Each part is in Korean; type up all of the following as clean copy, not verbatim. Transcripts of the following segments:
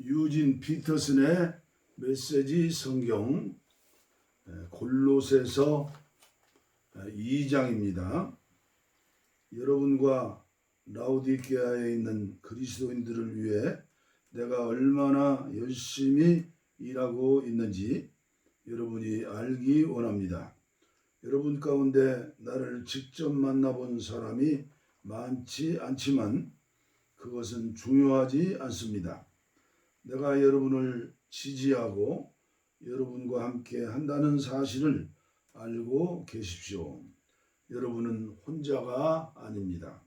유진 피터슨의 메시지 성경 골로새서 2장입니다. 여러분과 라오디게아에 있는 그리스도인들을 위해 내가 얼마나 열심히 일하고 있는지 여러분이 알기 원합니다. 여러분 가운데 나를 직접 만나본 사람이 많지 않지만 그것은 중요하지 않습니다. 내가 여러분을 지지하고 여러분과 함께 한다는 사실을 알고 계십시오. 여러분은 혼자가 아닙니다.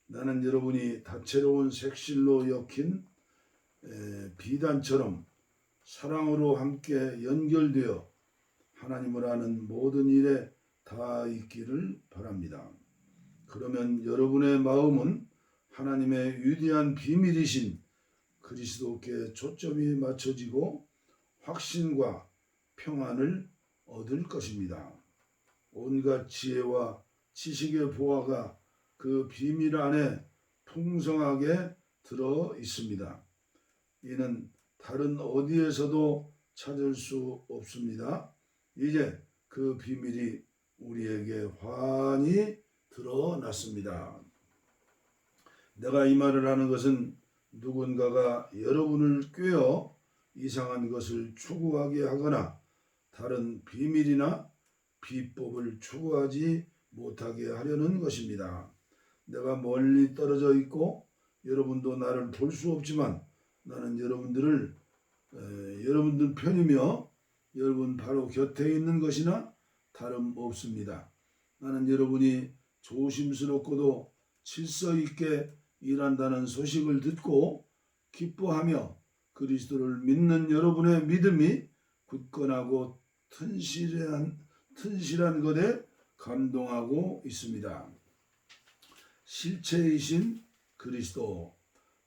나는 여러분이 다채로운 색실로 엮인 비단처럼 사랑으로 함께 연결되어 하나님을 아는 모든 일에 다 있기를 바랍니다. 그러면 여러분의 마음은 하나님의 위대한 비밀이신 그리스도께 초점이 맞춰지고 확신과 평안을 얻을 것입니다. 온갖 지혜와 지식의 보화가 그 비밀 안에 풍성하게 들어 있습니다. 이는 다른 어디에서도 찾을 수 없습니다. 이제 그 비밀이 우리에게 환히 드러났습니다. 내가 이 말을 하는 것은 누군가가 여러분을 꿰어 이상한 것을 추구하게 하거나 다른 비밀이나 비법을 추구하지 못하게 하려는 것입니다. 내가 멀리 떨어져 있고 여러분도 나를 볼 수 없지만 나는 여러분들 편이며 여러분 바로 곁에 있는 것이나 다름없습니다. 나는 여러분이 조심스럽고도 질서 있게 일한다는 소식을 듣고 기뻐하며 그리스도를 믿는 여러분의 믿음이 굳건하고 튼실한 것에 감동하고 있습니다. 실체이신 그리스도,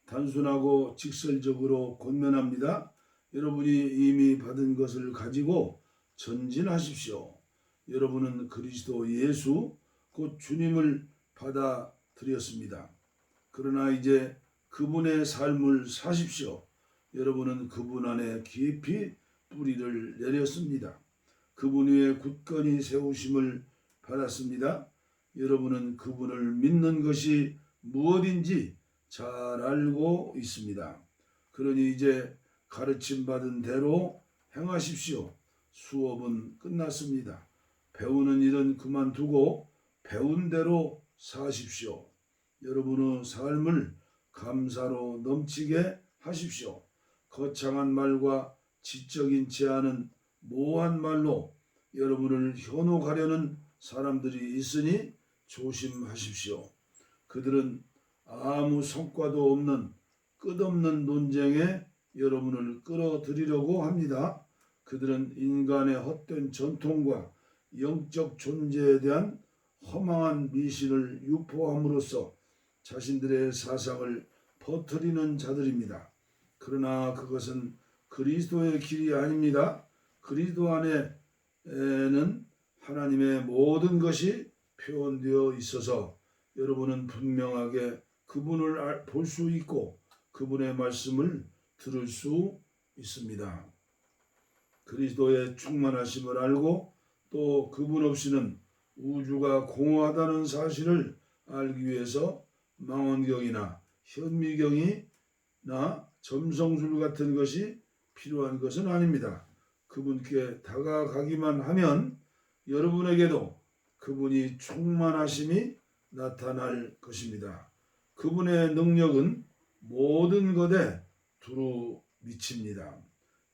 단순하고 직설적으로 권면합니다. 여러분이 이미 받은 것을 가지고 전진하십시오. 여러분은 그리스도 예수, 곧 주님을 받아들였습니다. 그러나 이제 그분의 삶을 사십시오. 여러분은 그분 안에 깊이 뿌리를 내렸습니다. 그분 위에 굳건히 세우심을 받았습니다. 여러분은 그분을 믿는 것이 무엇인지 잘 알고 있습니다. 그러니 이제 가르침받은 대로 행하십시오. 수업은 끝났습니다. 배우는 일은 그만두고 배운 대로 사십시오. 여러분의 삶을 감사로 넘치게 하십시오. 거창한 말과 지적인치 않은 모호한 말로 여러분을 현혹하려는 사람들이 있으니 조심하십시오. 그들은 아무 성과도 없는 끝없는 논쟁에 여러분을 끌어들이려고 합니다. 그들은 인간의 헛된 전통과 영적 존재에 대한 허망한 미신을 유포함으로써 자신들의 사상을 퍼뜨리는 자들입니다. 그러나 그것은 그리스도의 길이 아닙니다. 그리스도 안에는 하나님의 모든 것이 표현되어 있어서 여러분은 분명하게 그분을 볼 수 있고 그분의 말씀을 들을 수 있습니다. 그리스도의 충만하심을 알고 또 그분 없이는 우주가 공허하다는 사실을 알기 위해서 망원경이나 현미경이나 점성술 같은 것이 필요한 것은 아닙니다. 그분께 다가가기만 하면 여러분에게도 그분이 충만하심이 나타날 것입니다. 그분의 능력은 모든 것에 두루 미칩니다.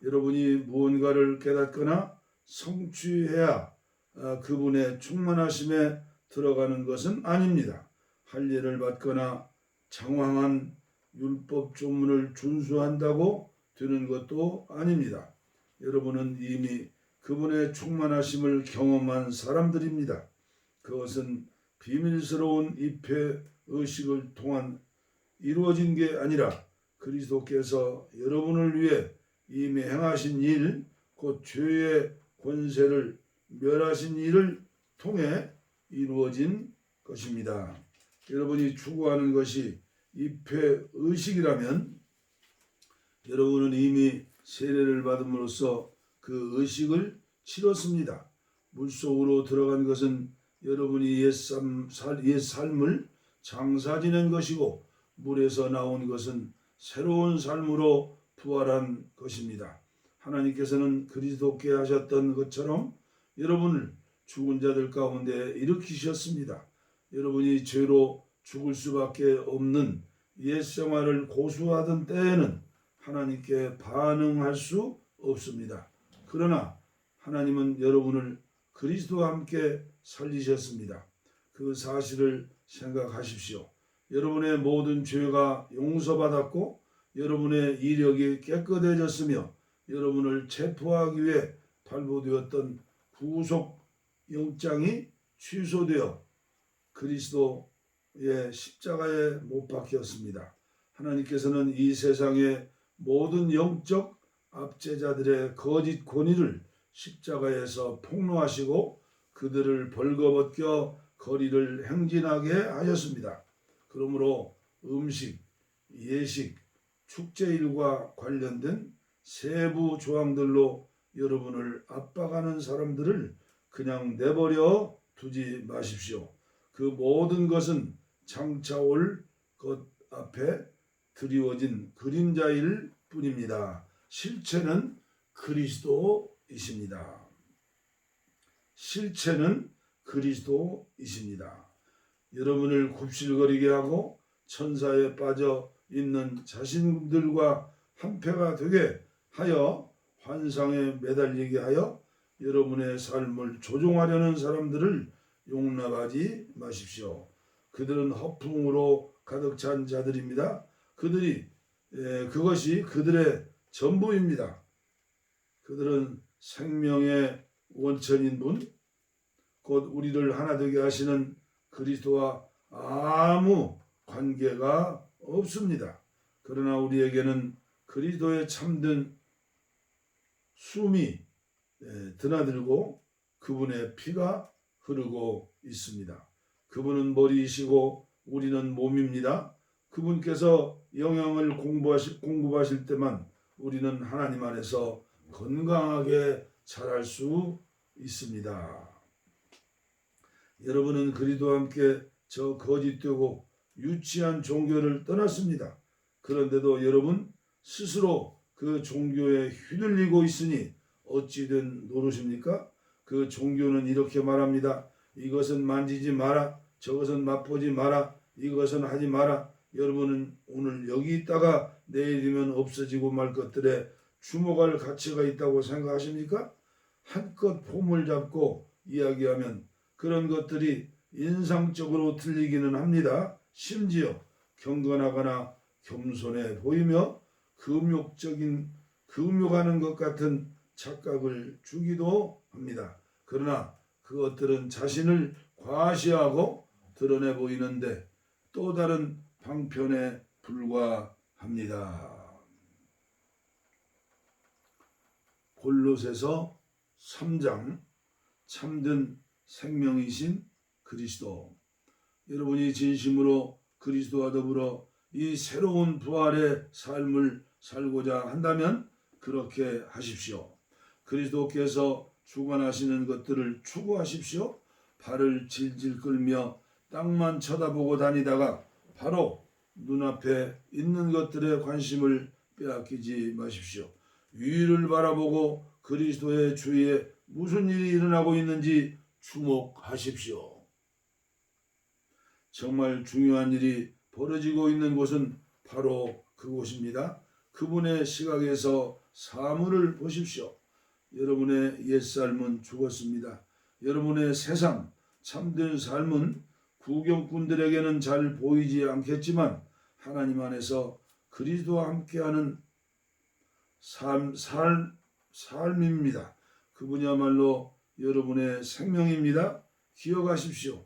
여러분이 무언가를 깨닫거나 성취해야 그분의 충만하심에 들어가는 것은 아닙니다. 할례를 받거나 장황한 율법 조문을 준수한다고 되는 것도 아닙니다. 여러분은 이미 그분의 충만하심을 경험한 사람들입니다. 그것은 비밀스러운 입회 의식을 통한 이루어진 게 아니라 그리스도께서 여러분을 위해 이미 행하신 일, 곧 죄의 권세를 멸하신 일을 통해 이루어진 것입니다. 여러분이 추구하는 것이 입회 의식이라면 여러분은 이미 세례를 받음으로써 그 의식을 치렀습니다. 물속으로 들어간 것은 여러분이 옛 삶을 장사 지낸 것이고, 물에서 나온 것은 새로운 삶으로 부활한 것입니다. 하나님께서는 그리스도께 하셨던 것처럼 여러분을 죽은 자들 가운데 일으키셨습니다. 여러분이 죄로 죽을 수밖에 없는 옛 생활을 고수하던 때에는 하나님께 반응할 수 없습니다. 그러나 하나님은 여러분을 그리스도와 함께 살리셨습니다. 그 사실을 생각하십시오. 여러분의 모든 죄가 용서받았고 여러분의 이력이 깨끗해졌으며 여러분을 체포하기 위해 발부되었던 구속 영장이 취소되어 그리스도의 십자가에 못 박혔습니다. 하나님께서는 이 세상의 모든 영적 압제자들의 거짓 권위를 십자가에서 폭로하시고 그들을 벌거벗겨 거리를 행진하게 하셨습니다. 그러므로 음식, 예식, 축제일과 관련된 세부 조항들로 여러분을 압박하는 사람들을 그냥 내버려 두지 마십시오. 그 모든 것은 장차 올 것 앞에 드리워진 그림자일 뿐입니다. 실체는 그리스도이십니다. 실체는 그리스도이십니다. 여러분을 굽실거리게 하고 천사에 빠져 있는 자신들과 한패가 되게 하여 환상에 매달리게 하여 여러분의 삶을 조종하려는 사람들을 용납하지 마십시오. 그들은 허풍으로 가득 찬 자들입니다. 그것이 그들의 전부입니다. 그들은 생명의 원천인 분, 곧 우리를 하나 되게 하시는 그리스도와 아무 관계가 없습니다. 그러나 우리에게는 그리스도의 참된 숨이 드나들고 그분의 피가 흐르고 있습니다. 그분은 머리이시고 우리는 몸입니다. 그분께서 영양을 공급하실 때만 우리는 하나님 안에서 건강하게 자랄 수 있습니다. 여러분은 그리스도와 함께 저 거짓되고 유치한 종교를 떠났습니다. 그런데도 여러분 스스로 그 종교에 휘둘리고 있으니 어찌된 노릇입니까? 그 종교는 이렇게 말합니다. 이것은 만지지 마라. 저것은 맛보지 마라. 이것은 하지 마라. 여러분은 오늘 여기 있다가 내일이면 없어지고 말 것들에 주목할 가치가 있다고 생각하십니까? 한껏 폼을 잡고 이야기하면 그런 것들이 인상적으로 들리기는 합니다. 심지어 경건하거나 겸손해 보이며 금욕하는 것 같은 착각을 주기도 합니다. 그러나 그것들은 자신을 과시하고 드러내 보이는데 또 다른 방편에 불과합니다. 골로새서 3장 참된 생명이신 그리스도, 여러분이 진심으로 그리스도와 더불어 이 새로운 부활의 삶을 살고자 한다면 그렇게 하십시오. 그리스도께서 주관하시는 것들을 추구하십시오. 발을 질질 끌며 땅만 쳐다보고 다니다가 바로 눈앞에 있는 것들에 관심을 빼앗기지 마십시오. 위를 바라보고 그리스도의 주위에 무슨 일이 일어나고 있는지 주목하십시오. 정말 중요한 일이 벌어지고 있는 곳은 바로 그곳입니다. 그분의 시각에서 사물을 보십시오. 여러분의 옛삶은 죽었습니다. 여러분의 새삼 참된 삶은 구경꾼들에게는 잘 보이지 않겠지만 하나님 안에서 그리스도와 함께하는 삶입니다. 그분이야말로 여러분의 생명입니다. 기억하십시오.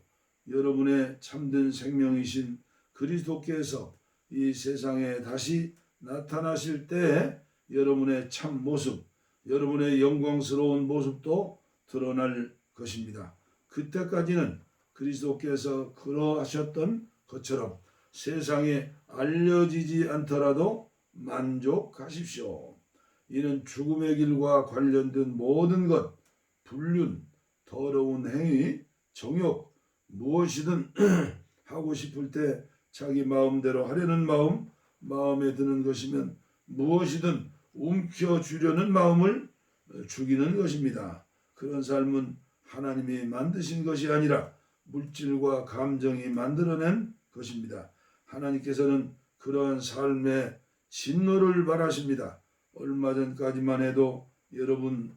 여러분의 참된 생명이신 그리스도께서 이 세상에 다시 나타나실 때에 여러분의 참 모습, 여러분의 영광스러운 모습도 드러날 것입니다. 그때까지는 그리스도께서 그러하셨던 것처럼 세상에 알려지지 않더라도 만족하십시오. 이는 죽음의 길과 관련된 모든 것, 불륜, 더러운 행위, 정욕, 무엇이든 하고 싶을 때 자기 마음대로 하려는 마음, 마음에 드는 것이면 무엇이든 움켜쥐려는 마음을 죽이는 것입니다. 그런 삶은 하나님이 만드신 것이 아니라 물질과 감정이 만들어낸 것입니다. 하나님께서는 그러한 삶의 진노를 바라십니다. 얼마 전까지만 해도 여러분은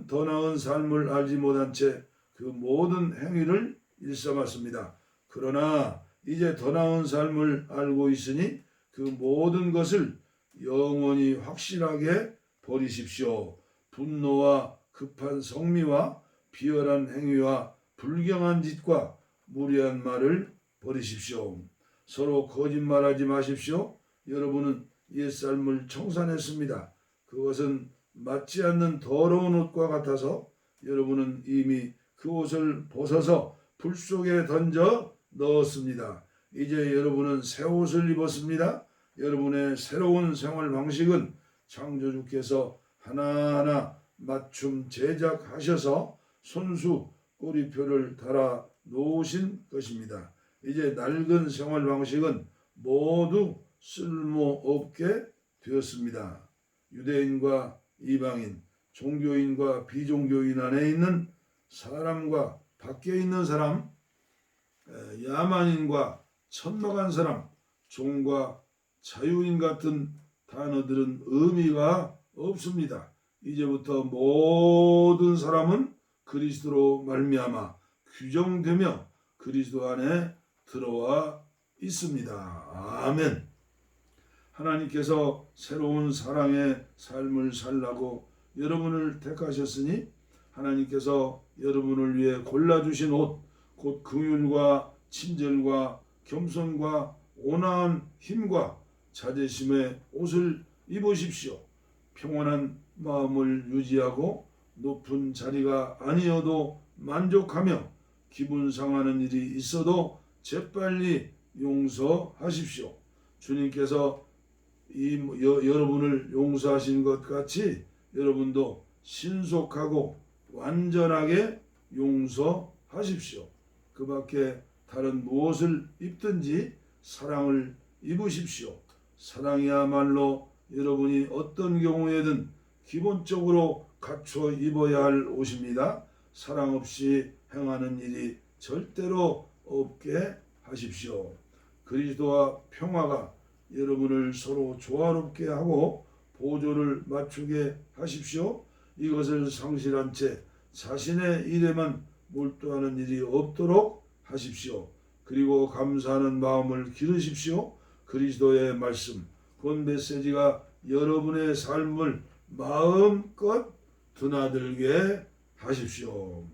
더 나은 삶을 알지 못한 채 그 모든 행위를 일삼았습니다. 그러나 이제 더 나은 삶을 알고 있으니 그 모든 것을 영원히 확실하게 버리십시오. 분노와 급한 성미와 비열한 행위와 불경한 짓과 무례한 말을 버리십시오. 서로 거짓말하지 마십시오. 여러분은 옛삶을 청산했습니다. 그것은 맞지 않는 더러운 옷과 같아서 여러분은 이미 그 옷을 벗어서 불 속에 던져 넣었습니다. 이제 여러분은 새 옷을 입었습니다. 여러분의 새로운 생활 방식은 창조주께서 하나하나 맞춤 제작하셔서 손수 꼬리표를 달아 놓으신 것입니다. 이제 낡은 생활 방식은 모두 쓸모없게 되었습니다. 유대인과 이방인, 종교인과 비종교인 안에 있는 사람과 밖에 있는 사람, 야만인과 천막한 사람, 종과 자유인 같은 단어들은 의미가 없습니다. 이제부터 모든 사람은 그리스도로 말미암아 규정되며 그리스도 안에 들어와 있습니다. 아멘. 하나님께서 새로운 사랑의 삶을 살라고 여러분을 택하셨으니 하나님께서 여러분을 위해 골라주신 옷, 곧 긍휼과 친절과 겸손과 온화한 힘과 자제심의 옷을 입으십시오. 평온한 마음을 유지하고 높은 자리가 아니어도 만족하며 기분 상하는 일이 있어도 재빨리 용서하십시오. 주님께서 여러분을 용서하신 것 같이 여러분도 신속하고 완전하게 용서하십시오. 그 밖에 다른 무엇을 입든지 사랑을 입으십시오. 사랑이야말로 여러분이 어떤 경우에든 기본적으로 갖춰 입어야 할 옷입니다. 사랑 없이 행하는 일이 절대로 없게 하십시오. 그리스도와 평화가 여러분을 서로 조화롭게 하고 보조를 맞추게 하십시오. 이것을 상실한 채 자신의 일에만 몰두하는 일이 없도록 하십시오. 그리고 감사하는 마음을 기르십시오. 그리스도의 말씀, 그 메시지가 여러분의 삶을 마음껏 드나들게 하십시오.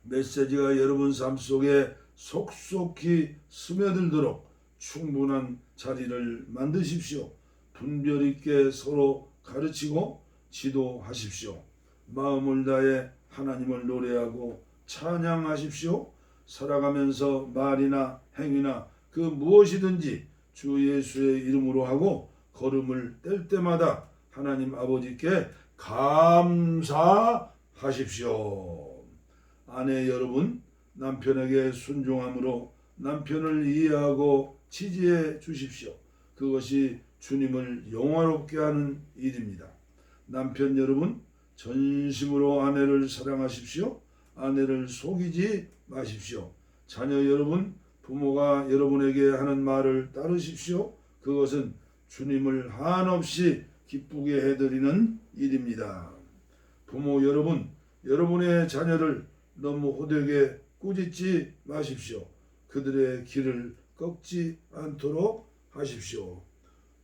메시지가 여러분 삶 속에 속속히 스며들도록 충분한 자리를 만드십시오. 분별 있게 서로 가르치고 지도하십시오. 마음을 다해 하나님을 노래하고 찬양하십시오. 살아가면서 말이나 행위나 그 무엇이든지 주 예수의 이름으로 하고 걸음을 뗄 때마다 하나님 아버지께 감사하십시오. 아내 여러분, 남편에게 순종함으로 남편을 이해하고 지지해 주십시오. 그것이 주님을 영화롭게 하는 일입니다. 남편 여러분, 전심으로 아내를 사랑하십시오. 아내를 속이지 마십시오. 자녀 여러분, 부모가 여러분에게 하는 말을 따르십시오. 그것은 주님을 한없이 기쁘게 해드리는 일입니다. 부모 여러분, 여러분의 자녀를 너무 호되게 꾸짖지 마십시오. 그들의 길을 꺾지 않도록 하십시오.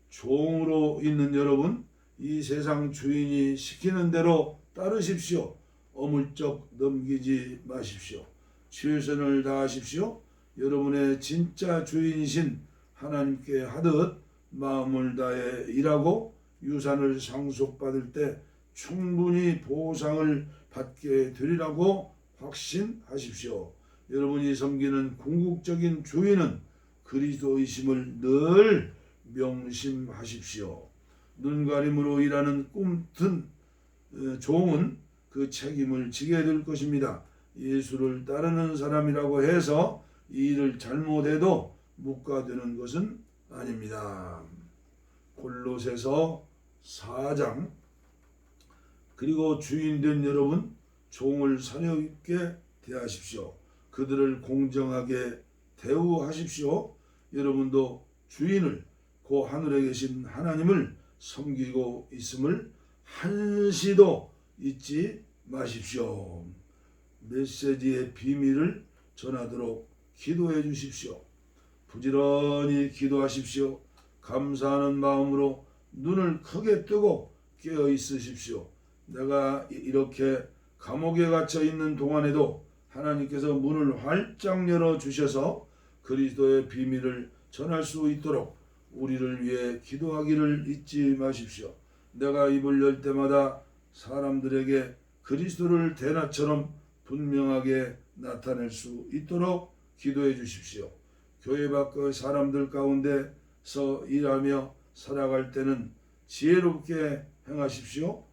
종으로 있는 여러분, 이 세상 주인이 시키는 대로 따르십시오. 어물쩍 넘기지 마십시오. 최선을 다하십시오. 여러분의 진짜 주인이신 하나님께 하듯 마음을 다해 일하고 유산을 상속받을 때 충분히 보상을 받게 되리라고 확신하십시오. 여러분이 섬기는 궁극적인 주인은 그리스도이심을 늘 명심하십시오. 눈가림으로 일하는 꿈든 종은 그 책임을 지게 될 것입니다. 예수를 따르는 사람이라고 해서 이 일을 잘못해도 묵과되는 것은 아닙니다. 골로새서 4장. 그리고 주인된 여러분, 종을 사려있게 대하십시오. 그들을 공정하게 대우하십시오. 여러분도 주인을, 그 하늘에 계신 하나님을 섬기고 있음을 한시도 잊지 마십시오. 메시지의 비밀을 전하도록 기도해 주십시오. 부지런히 기도하십시오. 감사하는 마음으로 눈을 크게 뜨고 깨어 있으십시오. 내가 이렇게 감옥에 갇혀 있는 동안에도 하나님께서 문을 활짝 열어 주셔서 그리스도의 비밀을 전할 수 있도록 우리를 위해 기도하기를 잊지 마십시오. 내가 입을 열 때마다 사람들에게 그리스도를 대낮처럼 분명하게 나타낼 수 있도록 기도해 주십시오. 교회 밖의 사람들 가운데서 일하며 살아갈 때는 지혜롭게 행하십시오.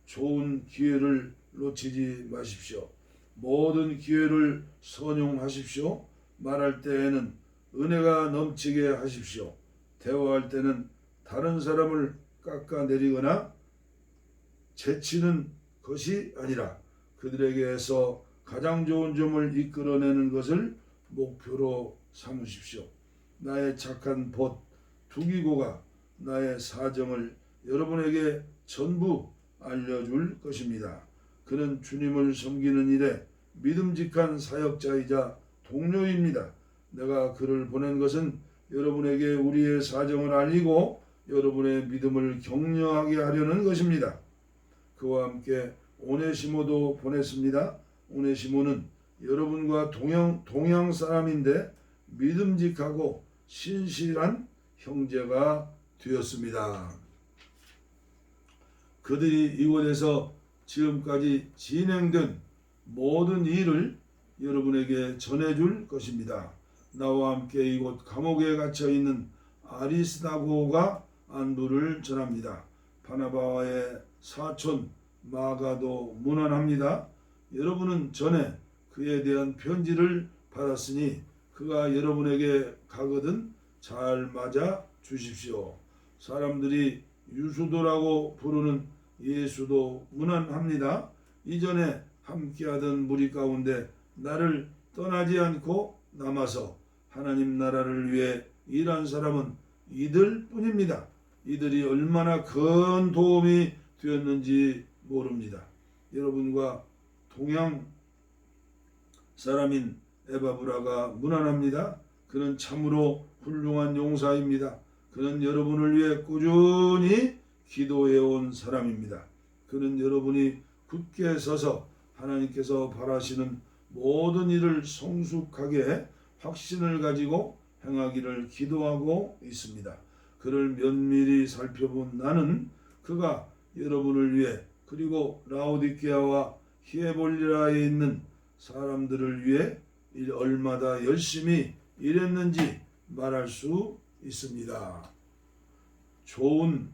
좋은 기회를 놓치지 마십시오. 모든 기회를 선용하십시오. 말할 때에는 은혜가 넘치게 하십시오. 대화할 때는 다른 사람을 깎아내리거나 제치는 것이 아니라 그들에게서 가장 좋은 점을 이끌어내는 것을 목표로 삼으십시오. 나의 착한 벗 두기고가 나의 사정을 여러분에게 전부 알려줄 것입니다. 그는 주님을 섬기는 일에 믿음직한 사역자이자 동료입니다. 내가 그를 보낸 것은 여러분에게 우리의 사정을 알리고 여러분의 믿음을 격려하게 하려는 것입니다. 그와 함께 오네시모도 보냈습니다. 오네시모는 여러분과 동양 사람인데 믿음직하고 신실한 형제가 되었습니다. 그들이 이곳에서 지금까지 진행된 모든 일을 여러분에게 전해줄 것입니다. 나와 함께 이곳 감옥에 갇혀 있는 아리스다고가 안부를 전합니다. 바나바의 사촌 마가도 문안합니다. 여러분은 전에 그에 대한 편지를 받았으니 그가 여러분에게 가거든 잘 맞아 주십시오. 사람들이 유수도라고 부르는 예수도 문안합니다. 이전에 함께하던 무리 가운데 나를 떠나지 않고 남아서 하나님 나라를 위해 일한 사람은 이들 뿐입니다. 이들이 얼마나 큰 도움이 되었는지 모릅니다. 여러분과 동양 사람인 에바브라가 문안합니다. 그는 참으로 훌륭한 용사입니다. 그는 여러분을 위해 꾸준히 기도해온 사람입니다. 그는 여러분이 굳게 서서 하나님께서 바라시는 모든 일을 성숙하게 확신을 가지고 행하기를 기도하고 있습니다. 그를 면밀히 살펴본 나는 그가 여러분을 위해 그리고 라오디게아와 히에볼리라에 있는 사람들을 위해 얼마나 열심히 일했는지 말할 수 있습니다. 좋은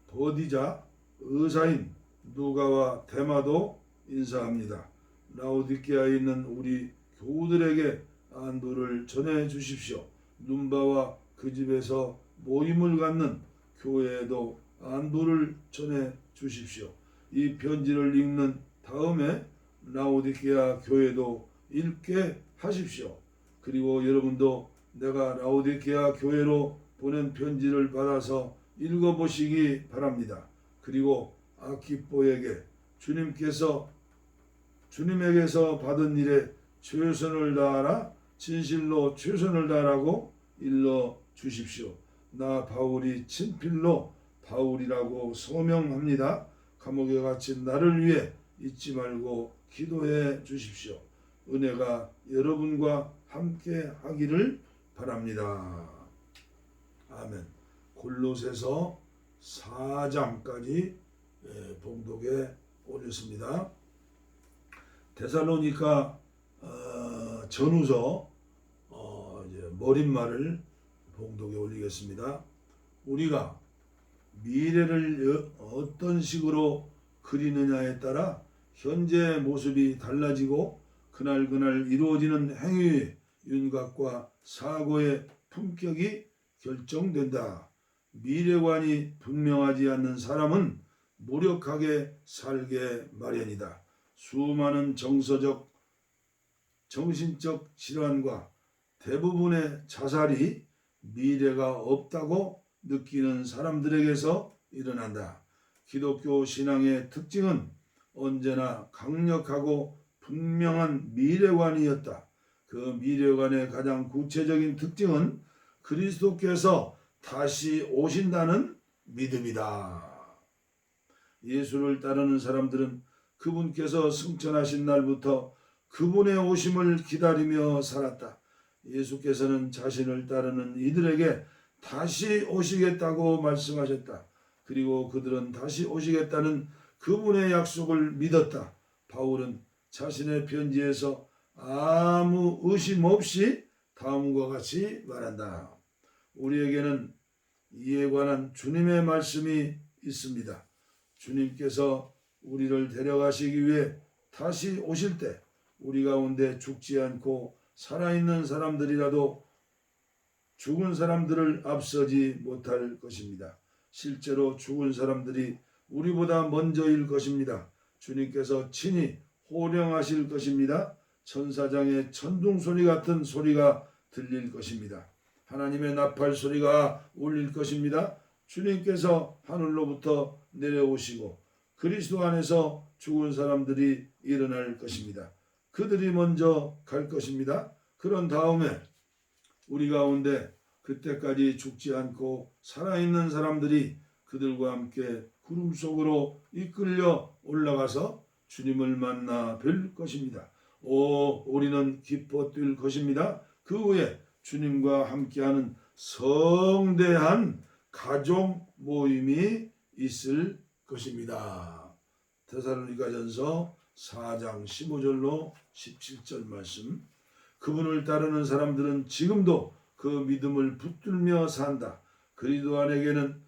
버디자 의사인 누가와 데마도 인사합니다. 라오디게아에 있는 우리 교우들에게 안부를 전해 주십시오. 눈바와 그 집에서 모임을 갖는 교회에도 안부를 전해 주십시오. 이 편지를 읽는 다음에 라오디게아 교회도 읽게 하십시오. 그리고 여러분도 내가 라오디게아 교회로 보낸 편지를 받아서 읽어보시기 바랍니다. 그리고 아키뽀에게 주님에게서 받은 일에 최선을 다하라, 진실로 최선을 다하라고 일러 주십시오. 나 바울이 친필로 바울이라고 서명합니다. 감옥에 갇힌 나를 위해 잊지 말고 기도해 주십시오. 은혜가 여러분과 함께 하기를 바랍니다. 아멘. 골로새서 4장까지 봉독에 올렸습니다. 데살로니가 전후서 머릿말을 봉독에 올리겠습니다. 우리가 미래를 어떤 식으로 그리느냐에 따라 현재 모습이 달라지고 그날그날 이루어지는 행위의 윤곽과 사고의 품격이 결정된다. 미래관이 분명하지 않는 사람은 무력하게 살게 마련이다. 수많은 정서적, 정신적 질환과 대부분의 자살이 미래가 없다고 느끼는 사람들에게서 일어난다. 기독교 신앙의 특징은 언제나 강력하고 분명한 미래관이었다. 그 미래관의 가장 구체적인 특징은 그리스도께서 다시 오신다는 믿음이다. 예수를 따르는 사람들은 그분께서 승천하신 날부터 그분의 오심을 기다리며 살았다. 예수께서는 자신을 따르는 이들에게 다시 오시겠다고 말씀하셨다. 그리고 그들은 다시 오시겠다는 그분의 약속을 믿었다. 바울은 자신의 편지에서 아무 의심 없이 다음과 같이 말한다. 우리에게는 이에 관한 주님의 말씀이 있습니다. 주님께서 우리를 데려가시기 위해 다시 오실 때 우리 가운데 죽지 않고 살아있는 사람들이라도 죽은 사람들을 앞서지 못할 것입니다. 실제로 죽은 사람들이 우리보다 먼저일 것입니다. 주님께서 친히 호령하실 것입니다. 천사장의 천둥소리 같은 소리가 들릴 것입니다. 하나님의 나팔 소리가 울릴 것입니다. 주님께서 하늘로부터 내려오시고 그리스도 안에서 죽은 사람들이 일어날 것입니다. 그들이 먼저 갈 것입니다. 그런 다음에 우리 가운데 그때까지 죽지 않고 살아있는 사람들이 그들과 함께 구름 속으로 이끌려 올라가서 주님을 만나 뵐 것입니다. 우리는 기뻐 뛸 것입니다. 그 후에 주님과 함께하는 성대한 가족 모임이 있을 것입니다. 데살로니가전서 4장 15절로 17절 말씀. 그분을 따르는 사람들은 지금도 그 믿음을 붙들며 산다. 그리스도인에게는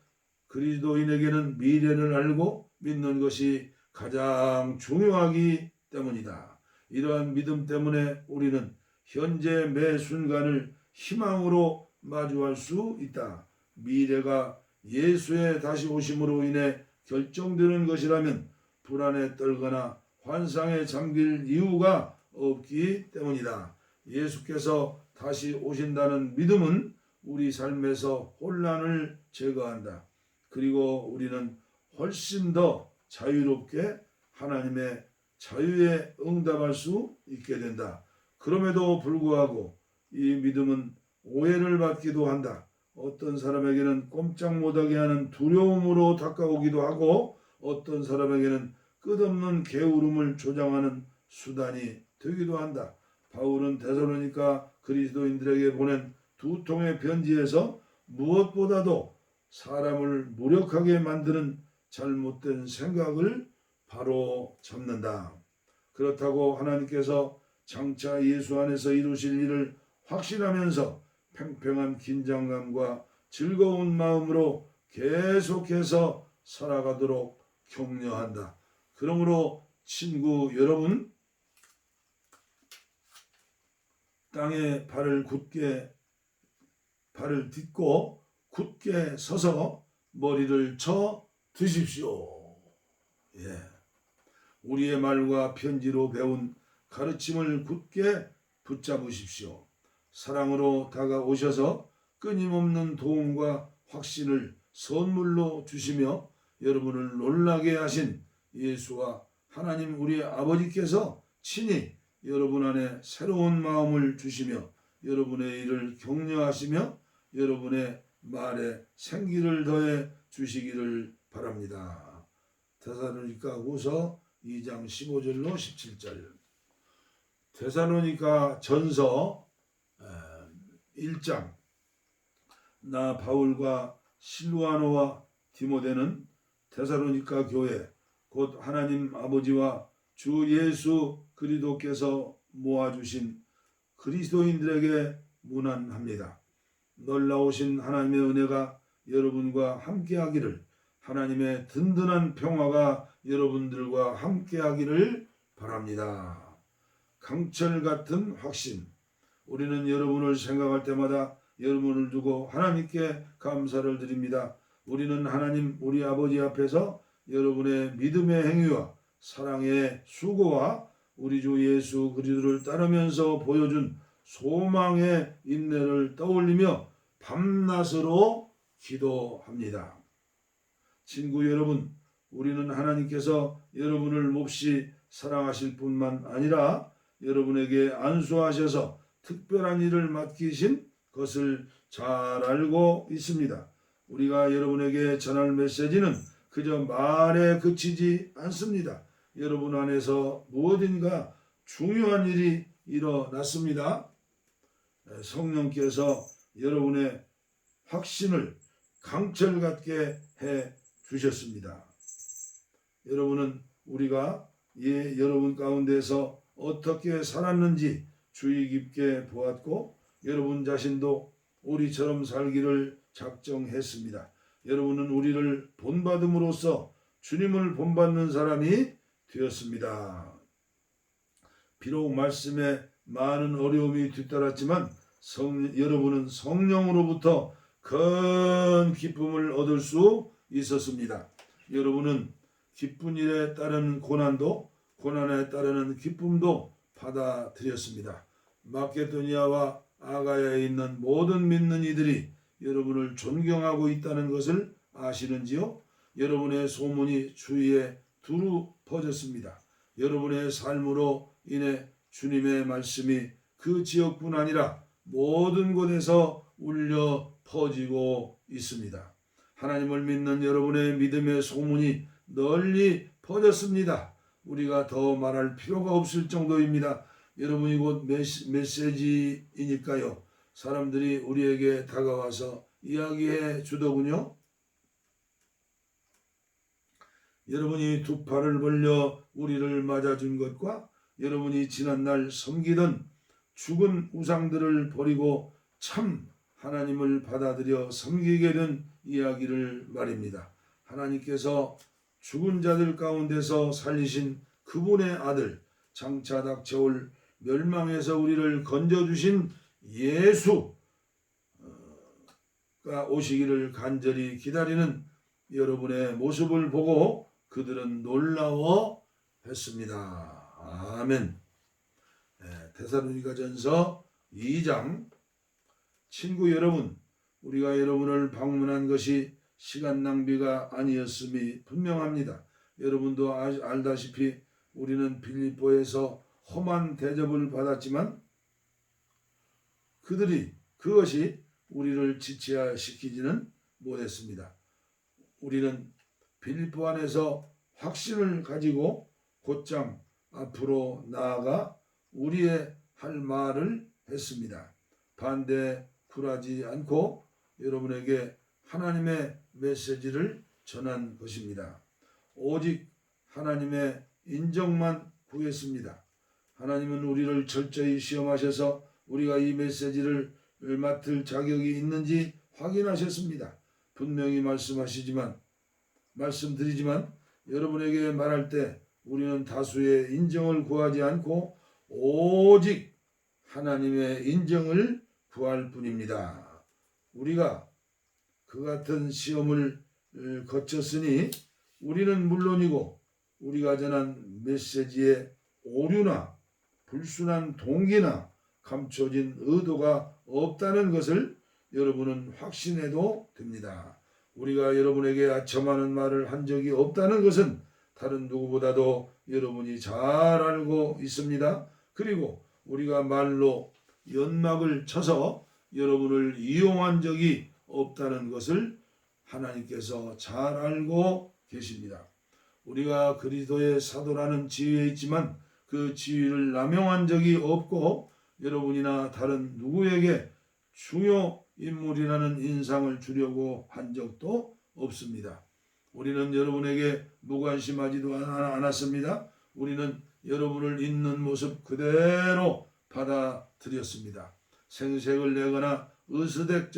미래를 알고 믿는 것이 가장 중요하기 때문이다. 이러한 믿음 때문에 우리는 현재 매 순간을 희망으로 마주할 수 있다. 미래가 예수의 다시 오심으로 인해 결정되는 것이라면 불안에 떨거나 환상에 잠길 이유가 없기 때문이다. 예수께서 다시 오신다는 믿음은 우리 삶에서 혼란을 제거한다. 그리고 우리는 훨씬 더 자유롭게 하나님의 자유에 응답할 수 있게 된다. 그럼에도 불구하고 이 믿음은 오해를 받기도 한다. 어떤 사람에게는 꼼짝 못하게 하는 두려움으로 다가오기도 하고 어떤 사람에게는 끝없는 게으름을 조장하는 수단이 되기도 한다. 바울은 데살로니가 그리스도인들에게 보낸 두 통의 편지에서 무엇보다도 사람을 무력하게 만드는 잘못된 생각을 바로 잡는다. 그렇다고 하나님께서 장차 예수 안에서 이루실 일을 확신하면서 팽팽한 긴장감과 즐거운 마음으로 계속해서 살아가도록 격려한다. 그러므로 친구 여러분, 땅에 발을 딛고 굳게 서서 머리를 쳐 드십시오. 우리의 말과 편지로 배운 가르침을 굳게 붙잡으십시오. 사랑으로 다가오셔서 끊임없는 도움과 확신을 선물로 주시며 여러분을 놀라게 하신 예수와 하나님 우리 아버지께서 친히 여러분 안에 새로운 마음을 주시며 여러분의 일을 격려하시며 여러분의 말에 생기를 더해 주시기를 바랍니다. 데살로니가 후서 2장 15절로 17절. 데살로니가 전서 1장. 나 바울과 실루아노와 디모데는 데살로니가 교회 곧 하나님 아버지와 주 예수 그리스도께서 모아주신 그리스도인들에게 문안합니다. 놀라우신 하나님의 은혜가 여러분과 함께하기를, 하나님의 든든한 평화가 여러분들과 함께하기를 바랍니다. 강철 같은 확신. 우리는 여러분을 생각할 때마다 여러분을 두고 하나님께 감사를 드립니다. 우리는 하나님 우리 아버지 앞에서 여러분의 믿음의 행위와 사랑의 수고와 우리 주 예수 그리스도를 따르면서 보여준 소망의 인내를 떠올리며 밤낮으로 기도합니다. 친구 여러분, 우리는 하나님께서 여러분을 몹시 사랑하실 뿐만 아니라 여러분에게 안수하셔서 특별한 일을 맡기신 것을 잘 알고 있습니다. 우리가 여러분에게 전할 메시지는 그저 말에 그치지 않습니다. 여러분 안에서 무엇인가 중요한 일이 일어났습니다. 성령께서 여러분의 확신을 강철같게 해 주셨습니다. 여러분은 우리가 여러분 가운데서 어떻게 살았는지 주의 깊게 보았고 여러분 자신도 우리처럼 살기를 작정했습니다. 여러분은 우리를 본받음으로써 주님을 본받는 사람이 되었습니다. 비록 말씀에 많은 어려움이 뒤따랐지만 여러분은 성령으로부터 큰 기쁨을 얻을 수 있었습니다. 여러분은 기쁜 일에 따른 고난도 고난에 따르는 기쁨도 받아들였습니다. 마케도니아와 아가야에 있는 모든 믿는 이들이 여러분을 존경하고 있다는 것을 아시는지요? 여러분의 소문이 주위에 두루 퍼졌습니다. 여러분의 삶으로 인해 주님의 말씀이 그 지역뿐 아니라 모든 곳에서 울려 퍼지고 있습니다. 하나님을 믿는 여러분의 믿음의 소문이 널리 퍼졌습니다. 우리가 더 말할 필요가 없을 정도입니다. 여러분이 곧 메시지이니까요. 사람들이 우리에게 다가와서 이야기해 주더군요. 여러분이 두 팔을 벌려 우리를 맞아준 것과 여러분이 지난날 섬기던 죽은 우상들을 버리고 참 하나님을 받아들여 섬기게 된 이야기를 말입니다. 하나님께서 죽은 자들 가운데서 살리신 그분의 아들, 장차 닥쳐올 멸망에서 우리를 건져주신 예수가 오시기를 간절히 기다리는 여러분의 모습을 보고 그들은 놀라워했습니다. 아멘. 데살로니가전서 2장. 친구 여러분, 우리가 여러분을 방문한 것이 시간 낭비가 아니었음이 분명합니다. 여러분도 알다시피 우리는 빌립보에서 험한 대접을 받았지만 그것이 우리를 지체시키지는 못했습니다. 우리는 빌립보 안에서 확신을 가지고 곧장 앞으로 나아가 우리의 할 말을 했습니다. 반대 굴하지 않고 여러분에게 하나님의 메시지를 전한 것입니다. 오직 하나님의 인정만 구했습니다. 하나님은 우리를 철저히 시험하셔서 우리가 이 메시지를 맡을 자격이 있는지 확인하셨습니다. 분명히 말씀드리지만 여러분에게 말할 때 우리는 다수의 인정을 구하지 않고 오직 하나님의 인정을 구할 뿐입니다. 우리가 그 같은 시험을 거쳤으니 우리는 물론이고 우리가 전한 메시지의 오류나 불순한 동기나 감춰진 의도가 없다는 것을 여러분은 확신해도 됩니다. 우리가 여러분에게 아첨하는 말을 한 적이 없다는 것은 다른 누구보다도 여러분이 잘 알고 있습니다. 그리고 우리가 말로 연막을 쳐서 여러분을 이용한 적이 없다는 것을 하나님께서 잘 알고 계십니다. 우리가 그리스도의 사도라는 지위에 있지만 그 지위를 남용한 적이 없고 여러분이나 다른 누구에게 중요 인물이라는 인상을 주려고 한 적도 없습니다. 우리는 여러분에게 무관심하지도 않았습니다. 우리는 여러분을 있는 모습 그대로 받아들였습니다. 생색을 내거나 의수된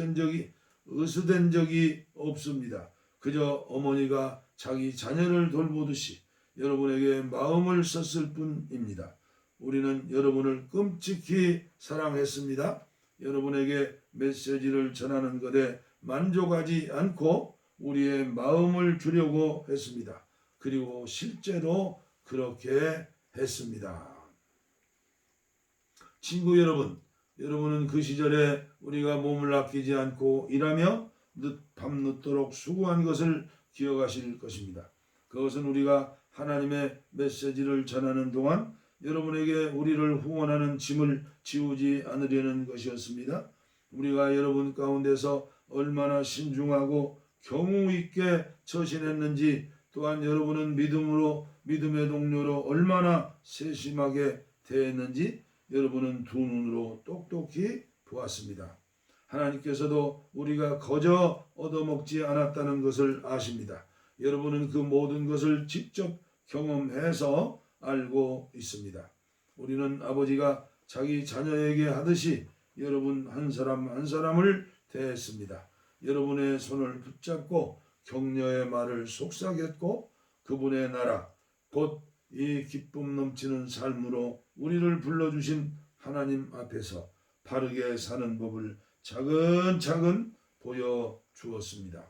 적이 없습니다. 그저 어머니가 자기 자녀를 돌보듯이 여러분에게 마음을 썼을 뿐입니다. 우리는 여러분을 끔찍히 사랑했습니다. 여러분에게 메시지를 전하는 것에 만족하지 않고 우리의 마음을 주려고 했습니다. 그리고 실제로 그렇게 했습니다. 친구 여러분, 여러분은 그 시절에 우리가 몸을 아끼지 않고 일하며 밤늦도록 수고한 것을 기억하실 것입니다. 그것은 우리가 하나님의 메시지를 전하는 동안 여러분에게 우리를 후원하는 짐을 지우지 않으려는 것이었습니다. 우리가 여러분 가운데서 얼마나 신중하고 경우 있게 처신했는지, 또한 여러분은 믿음의 동료로 얼마나 세심하게 대했는지 여러분은 두 눈으로 똑똑히 보았습니다. 하나님께서도 우리가 거저 얻어먹지 않았다는 것을 아십니다. 여러분은 그 모든 것을 직접 경험해서 알고 있습니다. 우리는 아버지가 자기 자녀에게 하듯이 여러분 한 사람 한 사람을 대했습니다. 여러분의 손을 붙잡고 격려의 말을 속삭였고 그분의 나라 곧 이 기쁨 넘치는 삶으로 우리를 불러주신 하나님 앞에서 바르게 사는 법을 차근차근 보여주었습니다.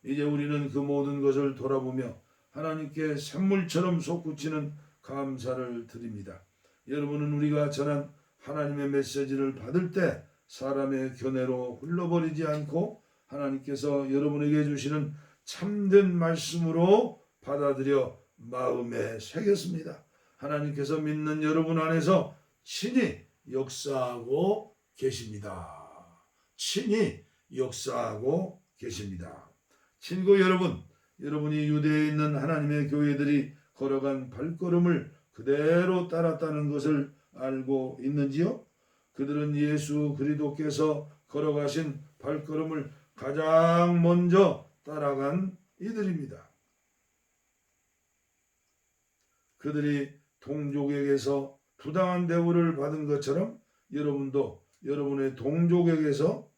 이제 우리는 그 모든 것을 돌아보며 하나님께 샘물처럼 솟구치는 감사를 드립니다. 여러분은 우리가 전한 하나님의 메시지를 받을 때 사람의 견해로 흘러버리지 않고 하나님께서 여러분에게 주시는 참된 말씀으로 받아들여 마음에 새겼습니다. 하나님께서 믿는 여러분 안에서 친히 역사하고 계십니다. 친히 역사하고 계십니다. 친구 여러분, 여러분이 유대에 있는 하나님의 교회들이 걸어간 발걸음을 그대로 따랐다는 것을 알고 있는지요? 그들은 예수 그리스도께서 걸어가신 발걸음을 가장 먼저 따라간 이들입니다. 그들이 동족에게서 부당한 대우를 받은 것처럼 여러분도 여러분의 동족에게서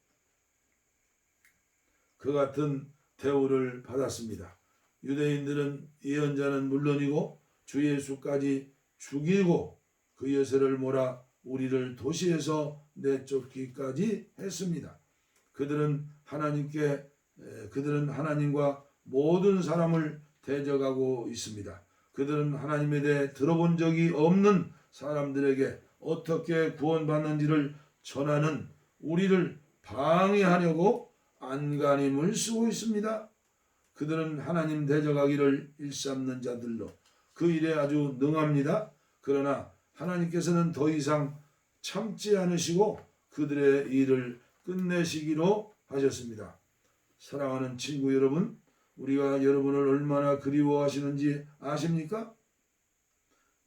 그 같은 대우를 받았습니다. 유대인들은 예언자는 물론이고 주 예수까지 죽이고 그 여세를 몰아 우리를 도시에서 내쫓기까지 했습니다. 그들은 하나님과 모든 사람을 대적하고 있습니다. 그들은 하나님에 대해 들어본 적이 없는 사람들에게 어떻게 구원받는지를 전하는 우리를 방해하려고 안간힘을 쓰고 있습니다. 그들은 하나님 대적하기를 일삼는 자들로 그 일에 아주 능합니다. 그러나 하나님께서는 더 이상 참지 않으시고 그들의 일을 끝내시기로 하셨습니다. 사랑하는 친구 여러분, 우리가 여러분을 얼마나 그리워하시는지 아십니까?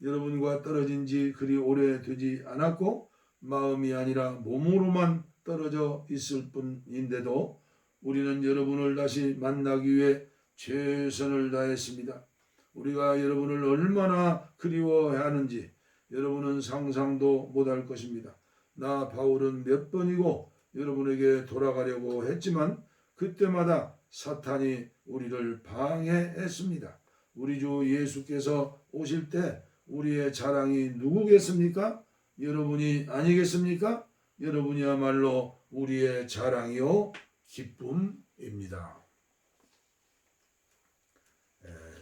여러분과 떨어진 지 그리 오래되지 않았고 마음이 아니라 몸으로만 떨어져 있을 뿐인데도 우리는 여러분을 다시 만나기 위해 최선을 다했습니다. 우리가 여러분을 얼마나 그리워하는지 여러분은 상상도 못할 것입니다. 나 바울은 몇 번이고 여러분에게 돌아가려고 했지만 그때마다 사탄이 우리를 방해했습니다. 우리 주 예수께서 오실 때 우리의 자랑이 누구겠습니까? 여러분이 아니겠습니까? 여러분이야말로 우리의 자랑이요 기쁨입니다.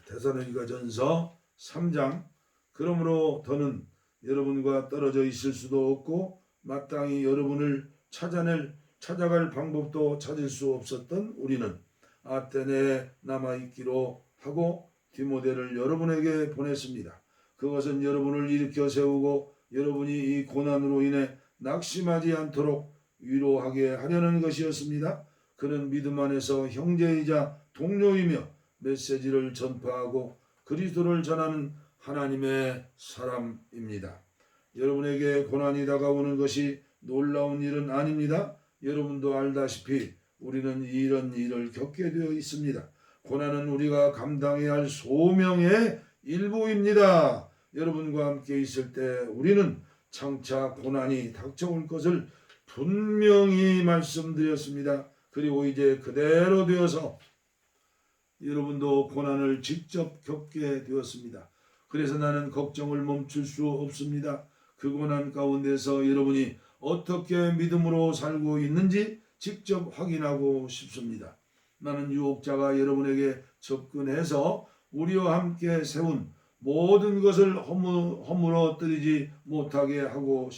데살로니가전서 3장 그러므로 더는 여러분과 떨어져 있을 수도 없고 마땅히 여러분을 찾아갈 방법도 찾을 수 없었던 우리는 아테네에 남아있기로 하고 디모데를 여러분에게 보냈습니다. 그것은 여러분을 일으켜 세우고 여러분이 이 고난으로 인해 낙심하지 않도록 위로하게 하려는 것이었습니다. 그는 믿음 안에서 형제이자 동료이며 메시지를 전파하고 그리스도를 전하는 하나님의 사람입니다. 여러분에게 고난이 다가오는 것이 놀라운 일은 아닙니다. 여러분도 알다시피 우리는 이런 일을 겪게 되어 있습니다. 고난은 우리가 감당해야 할 소명의 일부입니다. 여러분과 함께 있을 때 우리는 장차 고난이 닥쳐올 것을 분명히 말씀드렸습니다. 그리고 이제 그대로 되어서 여러분도 고난을 직접 겪게 되었습니다. 그래서 나는 걱정을 멈출 수 없습니다. 그 고난 가운데서 여러분이 어떻게 믿음으로 살고 있는지 직접 확인하고 싶습니다. 나는 유혹자가 여러분에게 접근해서 우리와 함께 세운 모든 것을 허물어뜨리지 못하게 하고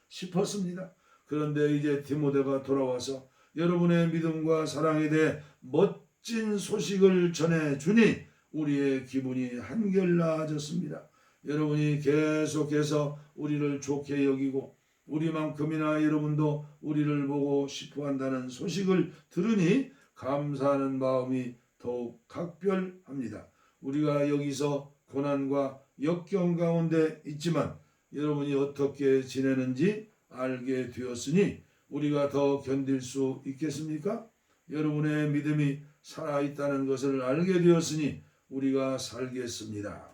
싶었습니다. 그런데 이제 디모데가 돌아와서 여러분의 믿음과 사랑에 대해 멋진 소식을 전해주니 우리의 기분이 한결 나아졌습니다. 여러분이 계속해서 우리를 좋게 여기고 우리만큼이나 여러분도 우리를 보고 싶어 한다는 소식을 들으니 감사하는 마음이 더욱 각별합니다. 우리가 여기서 고난과 역경 가운데 있지만 여러분이 어떻게 지내는지 알게 되었으니 우리가 더 견딜 수 있겠습니까? 여러분의 믿음이 살아있다는 것을 알게 되었으니 우리가 살겠습니다.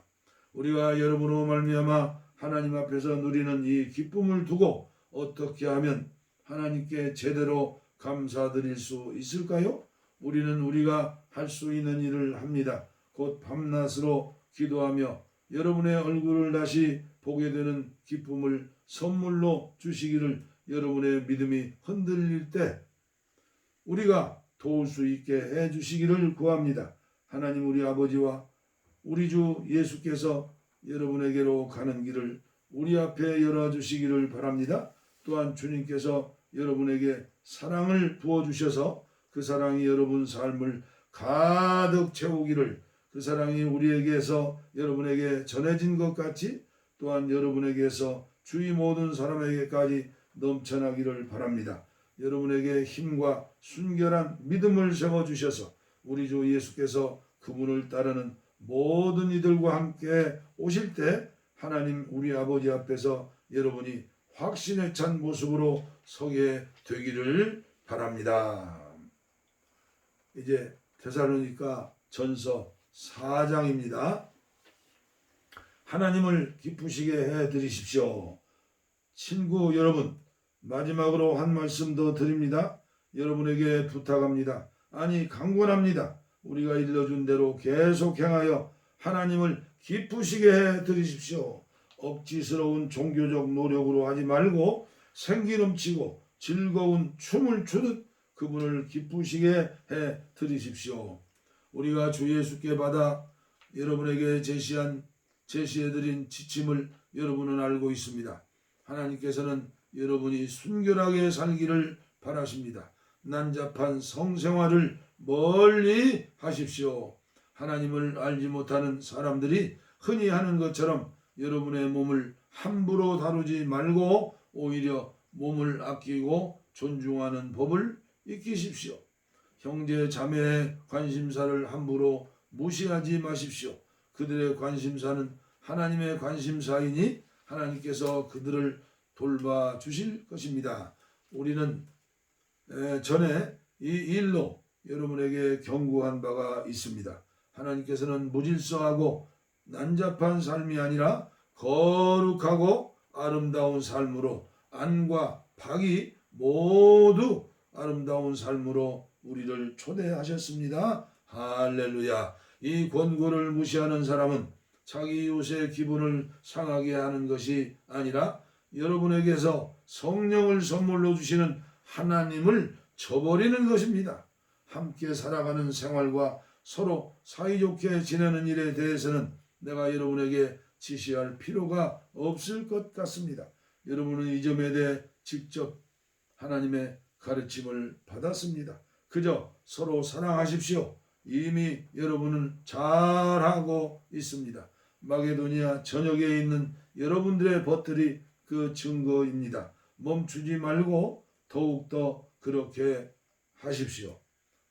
우리가 여러분으로 말미암아 하나님 앞에서 누리는 이 기쁨을 두고 어떻게 하면 하나님께 제대로 감사드릴 수 있을까요? 우리는 우리가 할 수 있는 일을 합니다. 곧 밤낮으로 기도하며 여러분의 얼굴을 다시 보게 되는 기쁨을 선물로 주시기를 여러분의 믿음이 흔들릴 때 우리가 도울 수 있게 해 주시기를 구합니다. 하나님 우리 아버지와 우리 주 예수께서 여러분에게로 가는 길을 우리 앞에 열어주시기를 바랍니다. 또한 주님께서 여러분에게 사랑을 부어주셔서 그 사랑이 여러분 삶을 가득 채우기를 그 사랑이 우리에게서 여러분에게 전해진 것 같이 또한 여러분에게서 주위 모든 사람에게까지 넘쳐나기를 바랍니다. 여러분에게 힘과 순결한 믿음을 세워주셔서 우리 주 예수께서 그분을 따르는 모든 이들과 함께 오실 때 하나님 우리 아버지 앞에서 여러분이 확신에 찬 모습으로 서게 되기를 바랍니다. 이제 데살로니가 전서 4장입니다. 하나님을 기쁘시게 해드리십시오. 친구 여러분, 마지막으로 한 말씀 더 드립니다. 여러분에게 부탁합니다. 아니 강권합니다. 우리가 일러준 대로 계속 행하여 하나님을 기쁘시게 해드리십시오. 억지스러운 종교적 노력으로 하지 말고 생기 넘치고 즐거운 춤을 추듯 그분을 기쁘시게 해드리십시오. 우리가 주 예수께 받아 여러분에게 제시해드린 지침을 여러분은 알고 있습니다. 하나님께서는 여러분이 순결하게 살기를 바라십니다. 난잡한 성생활을 멀리 하십시오. 하나님을 알지 못하는 사람들이 흔히 하는 것처럼 여러분의 몸을 함부로 다루지 말고 오히려 몸을 아끼고 존중하는 법을 익히십시오. 형제 자매의 관심사를 함부로 무시하지 마십시오. 그들의 관심사는 하나님의 관심사이니 하나님께서 그들을 돌봐주실 것입니다. 우리는 전에 이 일로 여러분에게 경고한 바가 있습니다. 하나님께서는 무질서하고 난잡한 삶이 아니라 거룩하고 아름다운 삶으로 안과 박이 모두 아름다운 삶으로 우리를 초대하셨습니다. 할렐루야. 이 권고를 무시하는 사람은 자기 이웃의 기분을 상하게 하는 것이 아니라 여러분에게서 성령을 선물로 주시는 하나님을 저버리는 것입니다. 함께 살아가는 생활과 서로 사이좋게 지내는 일에 대해서는 내가 여러분에게 지시할 필요가 없을 것 같습니다. 여러분은 이 점에 대해 직접 하나님의 가르침을 받았습니다. 그저 서로 사랑하십시오. 이미 여러분은 잘하고 있습니다. 마게도니아 전역에 있는 여러분들의 벗들이 그 증거입니다. 멈추지 말고 더욱더 그렇게 하십시오.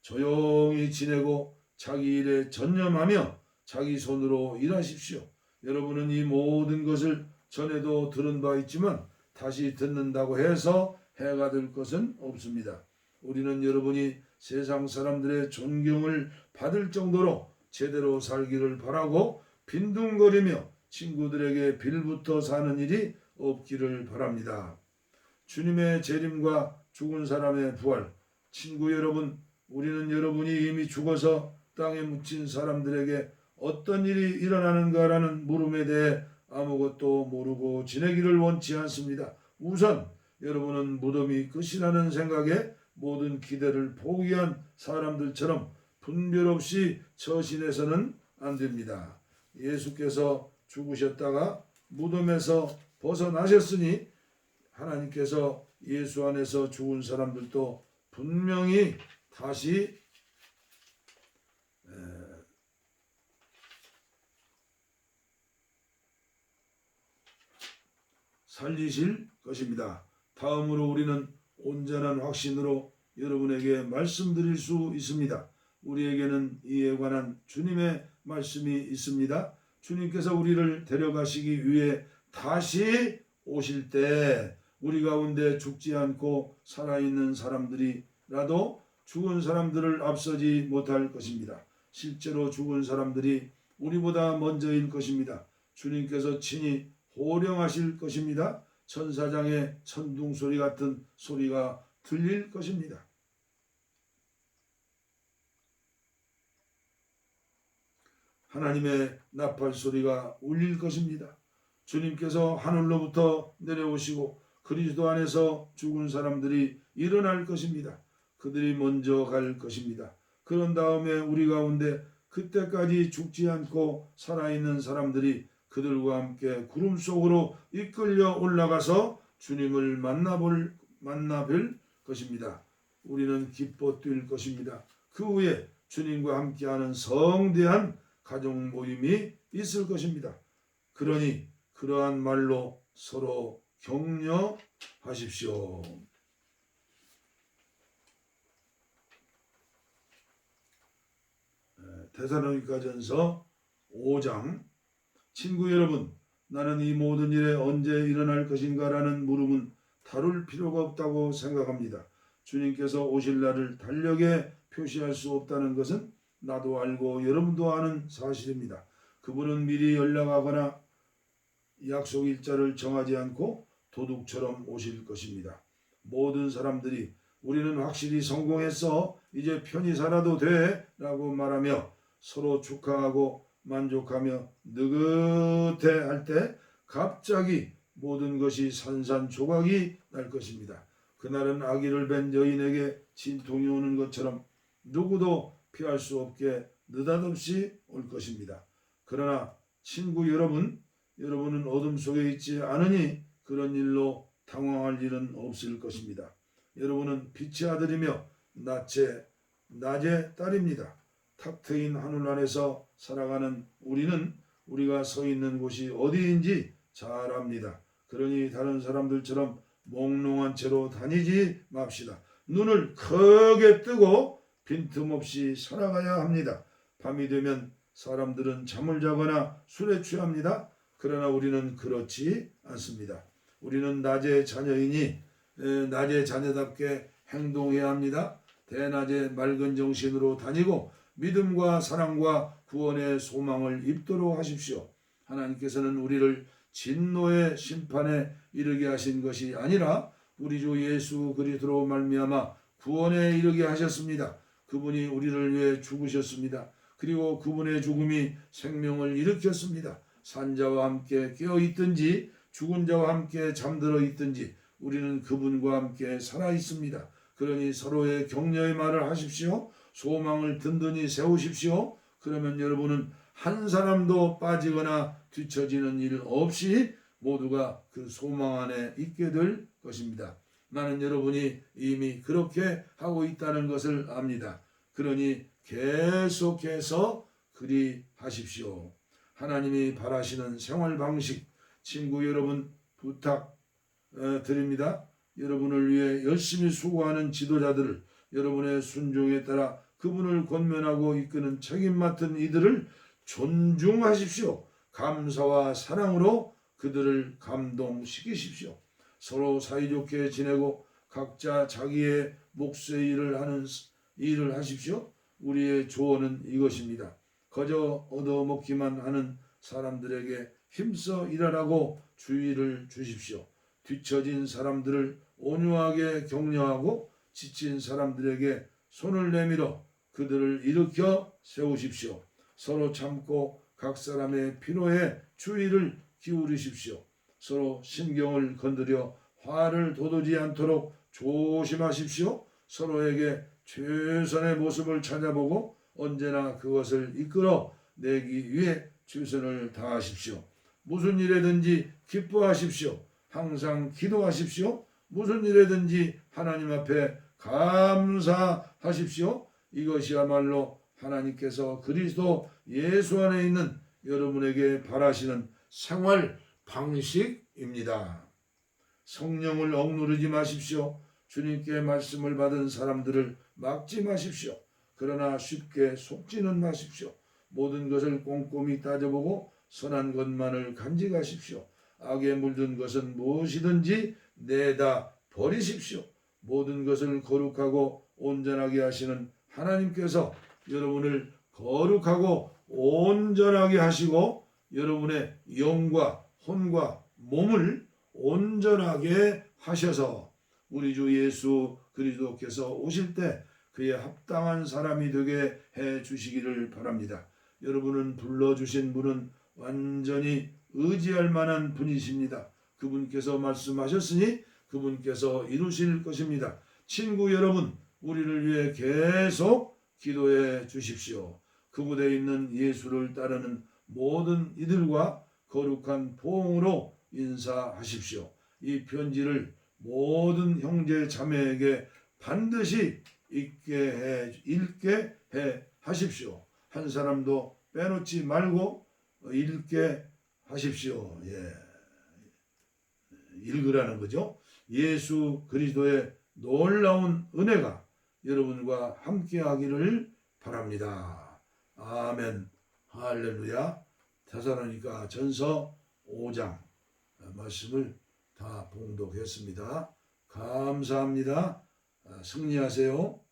조용히 지내고 자기 일에 전념하며 자기 손으로 일하십시오. 여러분은 이 모든 것을 전에도 들은 바 있지만 다시 듣는다고 해서 해가 될 것은 없습니다. 우리는 여러분이 세상 사람들의 존경을 받을 정도로 제대로 살기를 바라고 빈둥거리며 친구들에게 빌붙어 사는 일이 없기를 바랍니다. 주님의 재림과 죽은 사람의 부활. 친구 여러분, 우리는 여러분이 이미 죽어서 땅에 묻힌 사람들에게 어떤 일이 일어나는가라는 물음에 대해 아무것도 모르고 지내기를 원치 않습니다. 우선 여러분은 무덤이 끝이라는 생각에 모든 기대를 포기한 사람들처럼 분별 없이 처신해서는 안 됩니다. 예수께서 죽으셨다가 무덤에서 벗어나셨으니 하나님께서 예수 안에서 죽은 사람들도 분명히 다시 살리실 것입니다. 다음으로 우리는 온전한 확신으로 여러분에게 말씀드릴 수 있습니다. 우리에게는 이에 관한 주님의 말씀이 있습니다. 주님께서 우리를 데려가시기 위해 다시 오실 때 우리 가운데 죽지 않고 살아있는 사람들이라도 죽은 사람들을 앞서지 못할 것입니다. 실제로 죽은 사람들이 우리보다 먼저일 것입니다. 주님께서 친히 호령하실 것입니다. 천사장의 천둥소리 같은 소리가 들릴 것입니다. 하나님의 나팔 소리가 울릴 것입니다. 주님께서 하늘로부터 내려오시고 그리스도 안에서 죽은 사람들이 일어날 것입니다. 그들이 먼저 갈 것입니다. 그런 다음에 우리 가운데 그때까지 죽지 않고 살아있는 사람들이 그들과 함께 구름 속으로 이끌려 올라가서 주님을 만나뵐 것입니다. 우리는 기뻐 뛸 것입니다. 그 후에 주님과 함께하는 성대한 가족 모임이 있을 것입니다. 그러니 그러한 말로 서로 격려하십시오. 데살로니가전서 5장. 친구 여러분, 나는 이 모든 일에 언제 일어날 것인가라는 물음은 다룰 필요가 없다고 생각합니다. 주님께서 오실 날을 달력에 표시할 수 없다는 것은 나도 알고 여러분도 아는 사실입니다. 그분은 미리 연락하거나 약속 일자를 정하지 않고 도둑처럼 오실 것입니다. 모든 사람들이 우리는 확실히 성공했어, 이제 편히 살아도 돼 라고 말하며 서로 축하하고 만족하며 느긋해 할 때 갑자기 모든 것이 산산조각이 날 것입니다. 그날은 아기를 뵌 여인에게 진통이 오는 것처럼 누구도 피할 수 없게 느닷없이 올 것입니다. 그러나 친구 여러분은 어둠 속에 있지 않으니 그런 일로 당황할 일은 없을 것입니다. 여러분은 빛의 아들이며 낮의 딸입니다. 탁 트인 하늘 안에서 살아가는 우리는 우리가 서 있는 곳이 어디인지 잘 압니다. 그러니 다른 사람들처럼 몽롱한 채로 다니지 맙시다. 눈을 크게 뜨고 빈틈없이 살아가야 합니다. 밤이 되면 사람들은 잠을 자거나 술에 취합니다. 그러나 우리는 그렇지 않습니다. 우리는 낮의 자녀이니 낮의 자녀답게 행동해야 합니다. 대낮에 맑은 정신으로 다니고 믿음과 사랑과 구원의 소망을 입도록 하십시오. 하나님께서는 우리를 진노의 심판에 이르게 하신 것이 아니라 우리 주 예수 그리스도로 말미암아 구원에 이르게 하셨습니다. 그분이 우리를 위해 죽으셨습니다. 그리고 그분의 죽음이 생명을 일으켰습니다. 산자와 함께 깨어 있든지 죽은 자와 함께 잠들어 있든지 우리는 그분과 함께 살아 있습니다. 그러니 서로의 격려의 말을 하십시오. 소망을 든든히 세우십시오. 그러면 여러분은 한 사람도 빠지거나 뒤처지는 일 없이 모두가 그 소망 안에 있게 될 것입니다. 나는 여러분이 이미 그렇게 하고 있다는 것을 압니다. 그러니 계속해서 그리 하십시오. 하나님이 바라시는 생활 방식, 친구 여러분 부탁 드립니다. 여러분을 위해 열심히 수고하는 지도자들을, 여러분의 순종에 따라 그분을 권면하고 이끄는 책임 맡은 이들을 존중하십시오. 감사와 사랑으로 그들을 감동시키십시오. 서로 사이좋게 지내고 각자 자기의 몫의 일을 하십시오. 우리의 조언은 이것입니다. 거저 얻어먹기만 하는 사람들에게 힘써 일하라고 주의를 주십시오. 뒤처진 사람들을 온유하게 격려하고 지친 사람들에게 손을 내밀어 그들을 일으켜 세우십시오. 서로 참고 각 사람의 필요에 주의를 기울이십시오. 서로 신경을 건드려 화를 돋우지 않도록 조심하십시오. 서로에게 최선의 모습을 찾아보고 언제나 그것을 이끌어 내기 위해 최선을 다하십시오. 무슨 일에든지 기뻐하십시오. 항상 기도하십시오. 무슨 일에든지 하나님 앞에 감사하십시오. 이것이야말로 하나님께서 그리스도 예수 안에 있는 여러분에게 바라시는 생활 방식입니다. 성령을 억누르지 마십시오. 주님께 말씀을 받은 사람들을 막지 마십시오. 그러나 쉽게 속지는 마십시오. 모든 것을 꼼꼼히 따져보고 선한 것만을 간직하십시오. 악에 물든 것은 무엇이든지 내다 버리십시오. 모든 것을 거룩하고 온전하게 하시는 하나님께서 여러분을 거룩하고 온전하게 하시고 여러분의 영과 혼과 몸을 온전하게 하셔서 우리 주 예수 그리스도께서 오실 때 그에 합당한 사람이 되게 해 주시기를 바랍니다. 여러분은 불러주신 분은 완전히 의지할 만한 분이십니다. 그분께서 말씀하셨으니 그분께서 이루실 것입니다. 친구 여러분, 우리를 위해 계속 기도해 주십시오. 그곳에 있는 예수를 따르는 모든 이들과 거룩한 포옹으로 인사하십시오. 이 편지를 모든 형제 자매에게 반드시 읽게 해 하십시오. 한 사람도 빼놓지 말고 읽게 하십시오. 읽으라는 거죠. 예수 그리스도의 놀라운 은혜가 여러분과 함께 하기를 바랍니다. 아멘. 할렐루야. 데살로니가 전서 5장 말씀을 다 봉독했습니다. 감사합니다. 승리하세요.